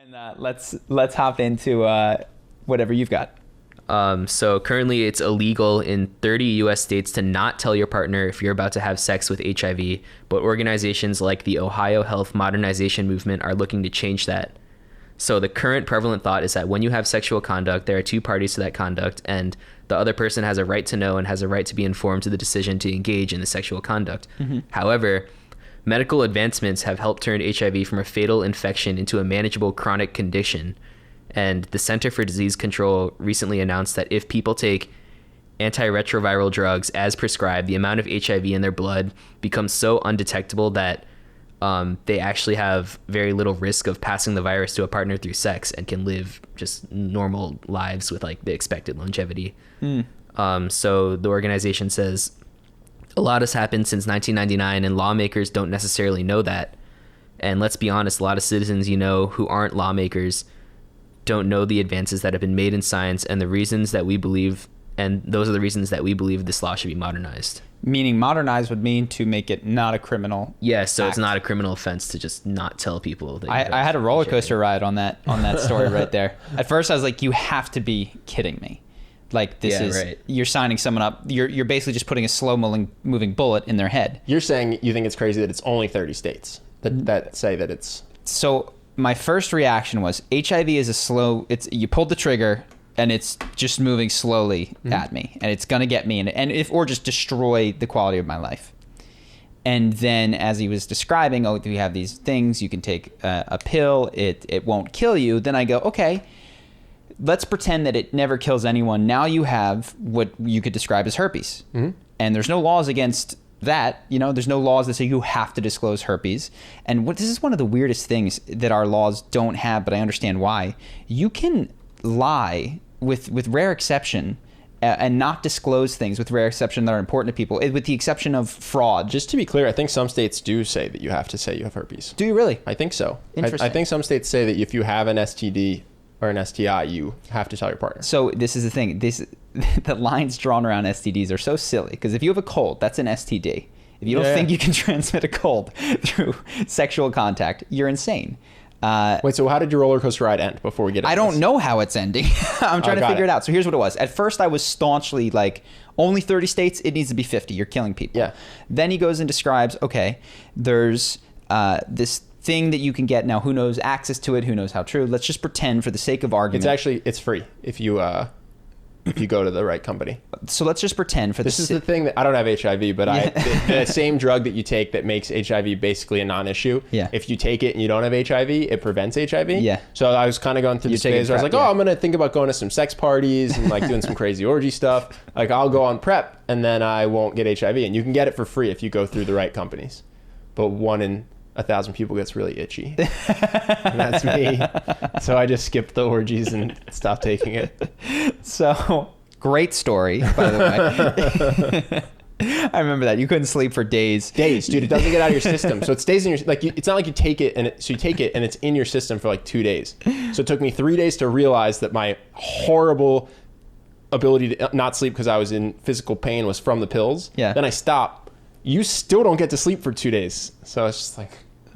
And let's hop into whatever you've got. So currently it's illegal in 30 US states to not tell your partner if you're about to have sex with HIV, but organizations like the Ohio Health Modernization Movement are looking to change that. So the current prevalent thought is that when you have sexual conduct, there are two parties to that conduct, and the other person has a right to know and has a right to be informed to the decision to engage in the sexual conduct. Mm-hmm. However, medical advancements have helped turn HIV from a fatal infection into a manageable chronic condition. And the Center for Disease Control recently announced that if people take antiretroviral drugs as prescribed, the amount of HIV in their blood becomes so undetectable that they actually have very little risk of passing the virus to a partner through sex and can live just normal lives with like the expected longevity. So the organization says a lot has happened since 1999 and lawmakers don't necessarily know that. And let's be honest, a lot of citizens, who aren't lawmakers don't know the advances that have been made in science and the reasons that we believe, and those are the reasons that we believe this law should be modernized. Meaning modernized would mean to make it not a criminal so act. It's not a criminal offense to just not tell people that I had a roller coaster ride on that story right there. At first I was like, you have to be kidding me. Like right. You're signing someone up. You're basically just putting a slow moving bullet in their head. You're saying you think it's crazy that it's only 30 states that say that it's... So my first reaction was HIV is you pulled the trigger and it's just moving slowly at me and it's going to get me or just destroy the quality of my life. And then as he was describing, we have these things, you can take a pill, it won't kill you. Then I go, okay, let's pretend that it never kills anyone. Now you have what you could describe as herpes. Mm-hmm. And there's no laws against that. There's no laws that say you have to disclose herpes. And this is one of the weirdest things that our laws don't have, but I understand why. You can lie with rare exception and not disclose things with rare exception that are important to people, with the exception of fraud. Just to be clear, I think some states do say that you have to say you have herpes. Do you really? I think so. Interesting. I think some states say that if you have an STD or an STI, you have to tell your partner. So this is the thing. The lines drawn around STDs are so silly, because if you have a cold, that's an STD. If you don't think you can transmit a cold through sexual contact, you're insane. Wait, so how did your roller coaster ride end before we get into I don't know how it's ending. I'm trying to figure it out. So here's what it was. At first, I was staunchly like, only 30 states, it needs to be 50. You're killing people. Yeah. Then he goes and describes, okay, there's this thing that you can get now. Who knows access to it? Who knows how true? Let's just pretend for the sake of argument. It's free if you go to the right company. So let's just pretend for this is the thing that I don't have HIV, but the same drug that you take that makes HIV basically a non-issue. Yeah. If you take it and you don't have HIV, it prevents HIV. Yeah. So I was kind of going through this phase where I was like, I'm going to think about going to some sex parties and like doing some crazy orgy stuff. Like I'll go on PrEP and then I won't get HIV, and you can get it for free if you go through the right companies. But 1 in 1,000 people gets really itchy. And that's me. So I just skipped the orgies and stopped taking it. So great story, by the way. I remember that. You couldn't sleep for days. Days, dude. It doesn't get out of your system. So it stays in your, it's not like you take it so you take it and it's in your system for like 2 days. So it took me 3 days to realize that my horrible ability to not sleep because I was in physical pain was from the pills. Yeah. Then I stopped. You still don't get to sleep for 2 days. So it's just like...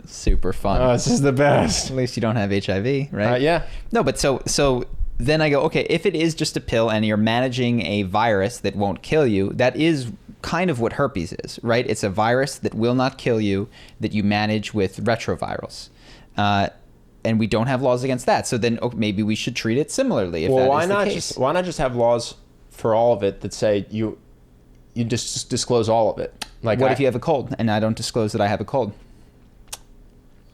super fun. Oh, this is the best. At least you don't have HIV, right? Yeah. No, but so then I go, okay, if it is just a pill and you're managing a virus that won't kill you, that is kind of what herpes is, right? It's a virus that will not kill you that you manage with retrovirals. And we don't have laws against that. So then maybe we should treat it similarly if that is the case. Why not just have laws for all of it that say you just disclose all of it? Like, what if you have a cold and I don't disclose that I have a cold?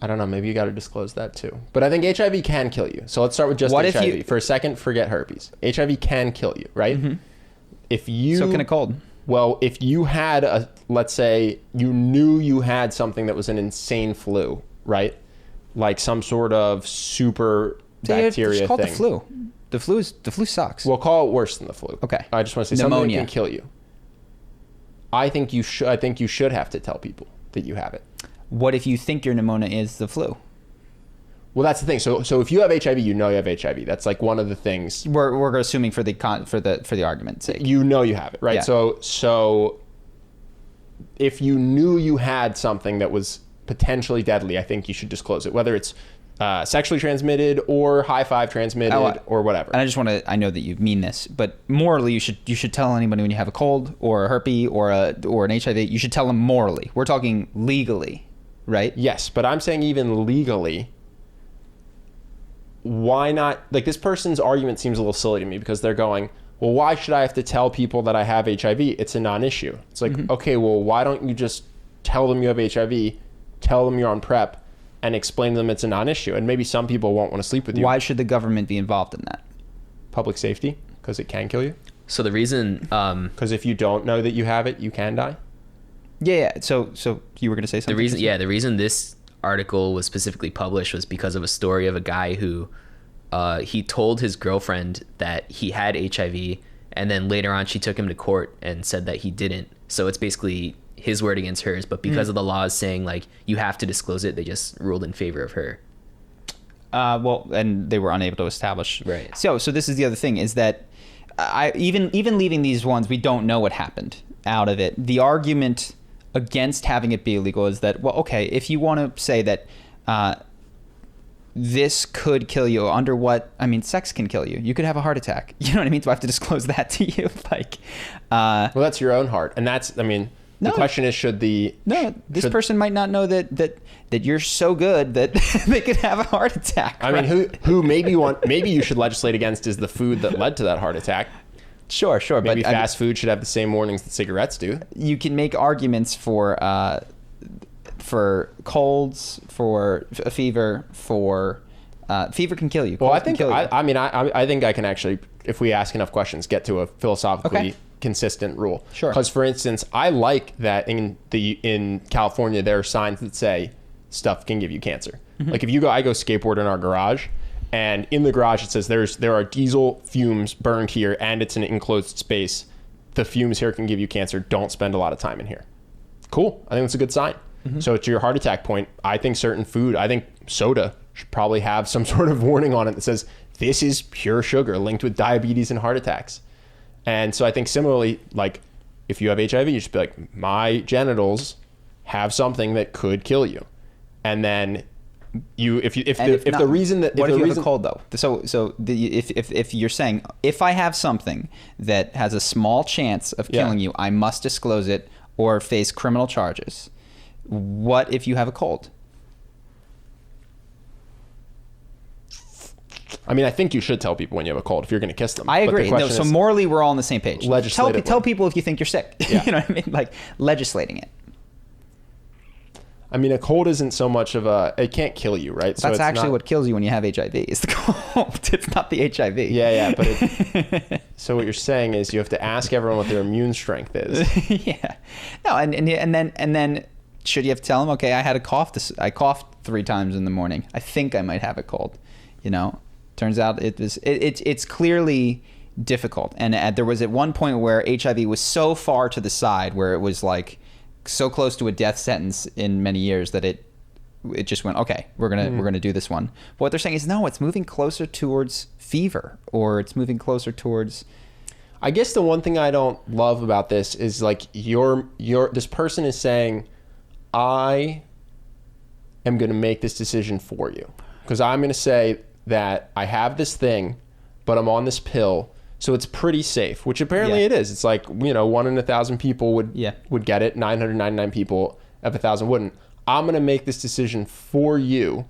I don't know. Maybe you got to disclose that too. But I think HIV can kill you. So let's start with just HIV. For a second, forget herpes. HIV can kill you, right? Mm-hmm. So can a cold. Well, if you had let's say you knew you had something that was an insane flu, right? Like some sort of super bacteria thing. It's called the flu. The flu sucks. We'll call it worse than the flu. Okay. I just want to say pneumonia. Something that can kill you. I think you should have to tell people that you have it. What if you think your pneumonia is the flu? Well, that's the thing. So if you have HIV, you know you have HIV. That's like one of the things. We're assuming for the argument's sake. You know you have it, right? Yeah. So if you knew you had something that was potentially deadly, I think you should disclose it. Whether it's sexually transmitted or high five transmitted or whatever. And I just want to, I know that you mean this, but morally you should tell anybody when you have a cold or a herpes or an HIV, you should tell them morally. We're talking legally, right? Yes, but I'm saying even legally, why not? Like, this person's argument seems a little silly to me because they're going, well, why should I have to tell people that I have HIV? It's a non-issue. It's like, okay, well, why don't you just tell them you have HIV, tell them you're on PrEP, and explain to them it's a non-issue? And maybe some people won't want to sleep with you. Why should the government be involved in that? Public safety, because it can kill you. So the reason... Because if you don't know that you have it, you can die. Yeah. So you were going to say something? The reason this article was specifically published was because of a story of a guy who he told his girlfriend that he had HIV, and then later on she took him to court and said that he didn't. So it's basically his word against hers, but because of the laws saying like you have to disclose it, they just ruled in favor of her. Well, and they were unable to establish. Right. So this is the other thing, is that even leaving these ones, we don't know what happened out of it. The argument against having it be illegal is that, well, okay, if you want to say that this could kill you, under what? I mean, sex can kill you. You could have a heart attack. You know what I mean? Do I have to disclose that to you? Like, well, that's your own heart, and that's, I mean. The question is, this person might not know that you're so good that they could have a heart attack. I mean, who maybe you should legislate against is the food that led to that heart attack. Sure. Maybe fast food should have the same warnings that cigarettes do. You can make arguments for colds, for a fever, fever can kill you. Well, I think I think I can actually, if we ask enough questions, get to a philosophically consistent rule. Sure. Because, for instance, I like that in California there are signs that say stuff can give you cancer. Like, I go skateboard in our garage, and in the garage it says there are diesel fumes burned here, and it's an enclosed space. The fumes here can give you cancer. Don't spend a lot of time in here. Cool. I think that's a good sign. So to your heart attack point, I think certain food, I think soda should probably have some sort of warning on it that says this is pure sugar linked with diabetes and heart attacks. And so I think similarly, like, if you have HIV, you should be like, my genitals have something that could kill you. And then if the reason that, what if you have a cold though? If you're saying, if I have something that has a small chance of killing you, I must disclose it or face criminal charges. What if you have a cold? I mean, I think you should tell people when you have a cold if you're going to kiss them. I agree. So morally, we're all on the same page. Tell people if you think you're sick. Yeah. You know what I mean? Like, legislating it. I mean, a cold isn't so much of it can't kill you, right? So that's actually what kills you when you have HIV, is the cold. It's not the HIV. Yeah, but so what you're saying is you have to ask everyone what their immune strength is. Yeah. No, and then should you have to tell them, okay, I had a cough. I coughed 3 times in the morning. I think I might have a cold. You know, turns out it's clearly difficult. And there was at one point where HIV was so far to the side where it was like so close to a death sentence in many years that it just went, okay, we're gonna do this one. But what they're saying is, no, it's moving closer towards fever, or it's moving closer towards. I guess the one thing I don't love about this is, like, this person is saying, I am going to make this decision for you, because I'm going to say that I have this thing, but I'm on this pill, so it's pretty safe, which apparently it is. It's like, 1 in 1,000 people would get it, 999 people of 1,000 wouldn't. I'm going to make this decision for you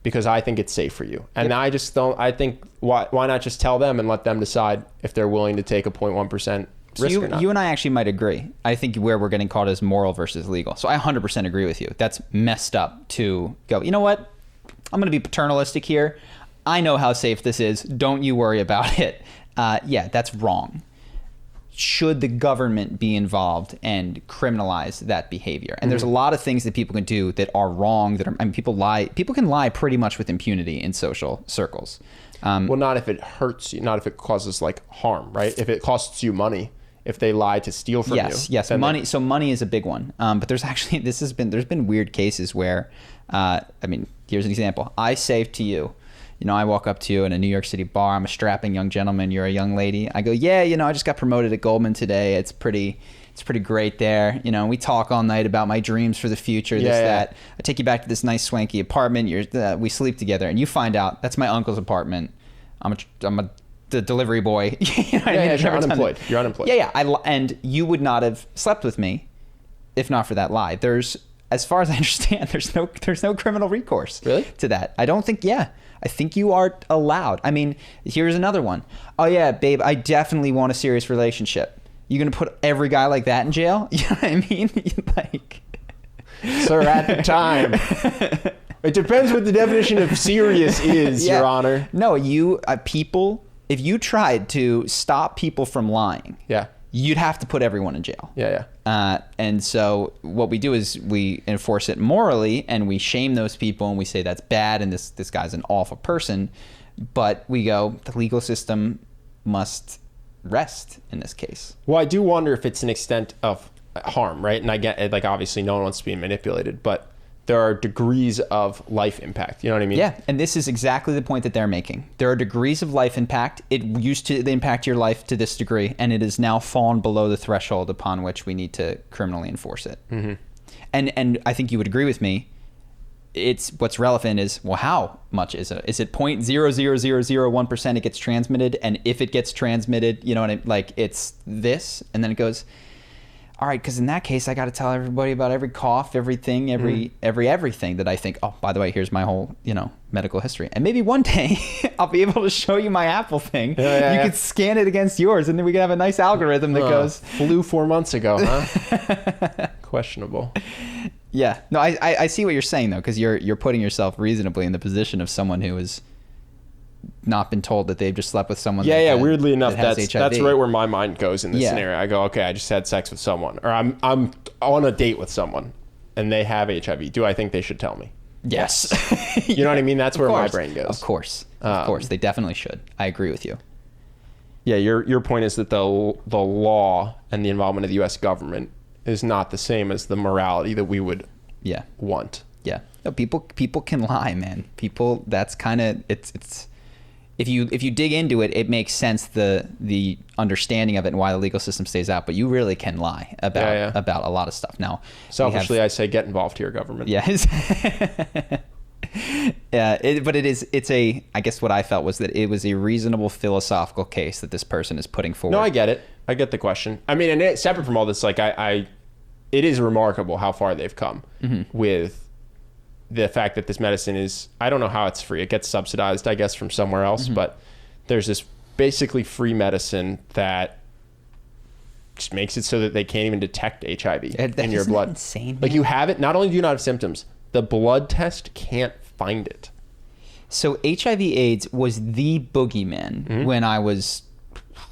because I think it's safe for you. And I just don't, I think, why not just tell them and let them decide if they're willing to take a 0.1% risk or not? You and I actually might agree. I think where we're getting caught is moral versus legal. So I 100% agree with you. That's messed up to go, you know what? I'm going to be paternalistic here. I know how safe this is. Don't you worry about it. That's wrong. Should the government be involved and criminalize that behavior? And there's a lot of things that people can do that are wrong. People lie. People can lie pretty much with impunity in social circles. Well, not if it hurts you. Not if it causes like harm, right? If it costs you money. If they lie to steal from you. Yes. Money. So money is a big one. But there's actually there's been weird cases where, here's an example. I say to you, I walk up to you in a New York City bar. I'm a strapping young gentleman. You're a young lady. I go, I just got promoted at Goldman today. It's pretty It's pretty great there. You know, we talk all night about my dreams for the future, that. I take you back to this nice swanky apartment. We sleep together, and you find out that's my uncle's apartment. I'm the delivery boy. You know what I mean? You're unemployed. You're unemployed. Yeah. And you would not have slept with me if not for that lie. As far as I understand, there's no criminal recourse to that. I don't think. Yeah. I think you are allowed. I mean, here's another one. Oh yeah, babe, I definitely want a serious relationship. You gonna put every guy like that in jail? You know what I mean? Like, sir, at the time, it depends what the definition of serious is, Your Honor. No, people. If you tried to stop people from lying, you'd have to put everyone in jail. And so what we do is we enforce it morally, and we shame those people, and we say that's bad, and this guy's an awful person. But we go, the legal system must rest in this case. Well, I do wonder if it's an extent of harm, right? And I get it, like, obviously no one wants to be manipulated, but there are degrees of life impact. You know what I mean? Yeah, and this is exactly the point that they're making. There are degrees of life impact. It used to impact your life to this degree, and it has now fallen below the threshold upon which we need to criminally enforce it. Mm-hmm. And I think you would agree with me. What's relevant is, well, how much is it? Is it 0.00001% it gets transmitted? And if it gets transmitted, you know what I mean? Like, it's this, and then it goes, all right, because in that case, I got to tell everybody about every cough, everything, everything that I think, oh, by the way, here's my whole, medical history. And maybe one day I'll be able to show you my Apple thing. You could scan it against yours, and then we can have a nice algorithm that goes. Flew 4 months ago, huh? Questionable. Yeah. No, I see what you're saying, though, because you're putting yourself reasonably in the position of someone who has not been told that they've just slept with someone. Weirdly enough, that's right where my mind goes in this scenario. I go, okay, I just had sex with someone, or I'm on a date with someone, and they have HIV. Do I think they should tell me? Yes. You know what I mean? That's where my brain goes. Of course, they definitely should. I agree with you. Yeah, your point is that the law and the involvement of the U.S. government is not the same as the morality that we would want. Yeah. No, people can lie, man. People, that's kind of it's. If you dig into it, it makes sense, the understanding of it and why the legal system stays out. But you really can lie about a lot of stuff. Now, selfishly, I say get involved here, government. Yeah. It's I guess what I felt was that it was a reasonable philosophical case that this person is putting forward. No, I get it. I get the question. I mean, and separate from all this, like it is remarkable how far they've come with the fact that this medicine is, I don't know how it's free. It gets subsidized, I guess, from somewhere else, but there's this basically free medicine that just makes it so that they can't even detect HIV in your blood. Insane, man. Like, you have it, not only do you not have symptoms, the blood test can't find it. So HIV/AIDS was the boogeyman when I was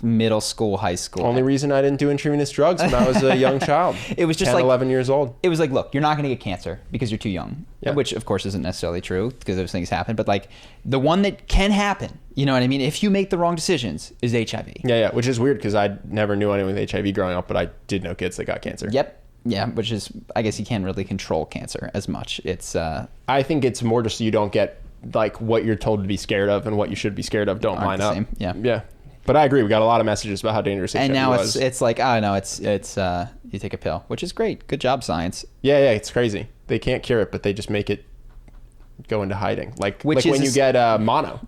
middle school, high school. Only reason I didn't do intravenous drugs when I was a young child. It was just 10, like 11 years old. It was like, look, you're not going to get cancer because you're too young, which of course isn't necessarily true because those things happen. But like, the one that can happen, you know what I mean? If you make the wrong decisions, is HIV. Yeah, which is weird because I never knew anyone with HIV growing up, but I did know kids that got cancer. Yep. Yeah, which is, I guess you can't really control cancer as much. It's. I think it's more just so you don't get like what you're told to be scared of and what you should be scared of don't line up. Yeah. But I agree. We got a lot of messages about how dangerous HIV was. And now it's like, I don't know, it's you take a pill, which is great. Good job, science. Yeah, it's crazy. They can't cure it, but they just make it go into hiding. Like when you get mono.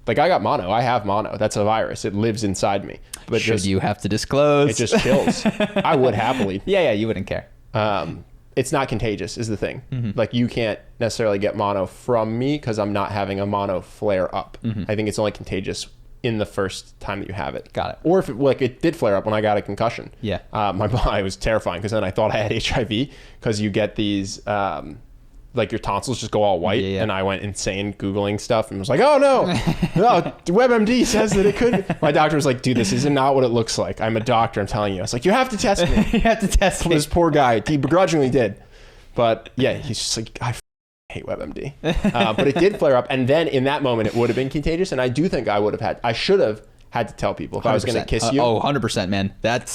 Like, I got mono. I have mono. That's a virus. It lives inside me. But should you have to disclose? It just kills. I would happily. Yeah, you wouldn't care. It's not contagious is the thing. Like, you can't necessarily get mono from me because I'm not having a mono flare up. I think it's only contagious in the first time that you have it. Got it. Or if it did flare up when I got a concussion. Yeah. It was terrifying because then I thought I had HIV because you get these, like, your tonsils just go all white. Yeah. And I went insane Googling stuff and was like, oh no, WebMD says that it could. My doctor was like, dude, this is not what it looks like. I'm a doctor, I'm telling you. I was like, you have to test me. You have to test me. This poor guy, he begrudgingly did. But yeah, he's just like, I hate WebMD. But it did flare up, and then in that moment it would have been contagious, and I do think I should have had to tell people if 100%. I was going to kiss you. 100%, man. That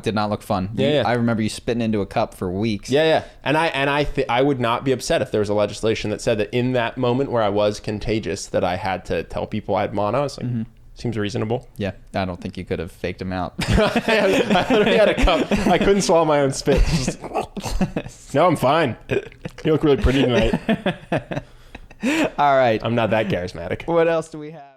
did not look fun. Yeah. I remember you spitting into a cup for weeks. Yeah. And I would not be upset if there was a legislation that said that in that moment where I was contagious that I had to tell people I had mono. I was like, Seems reasonable. Yeah, I don't think you could have faked him out. I literally had a cup. I couldn't swallow my own spit. No, I'm fine. You look really pretty tonight. All right. I'm not that charismatic. What else do we have?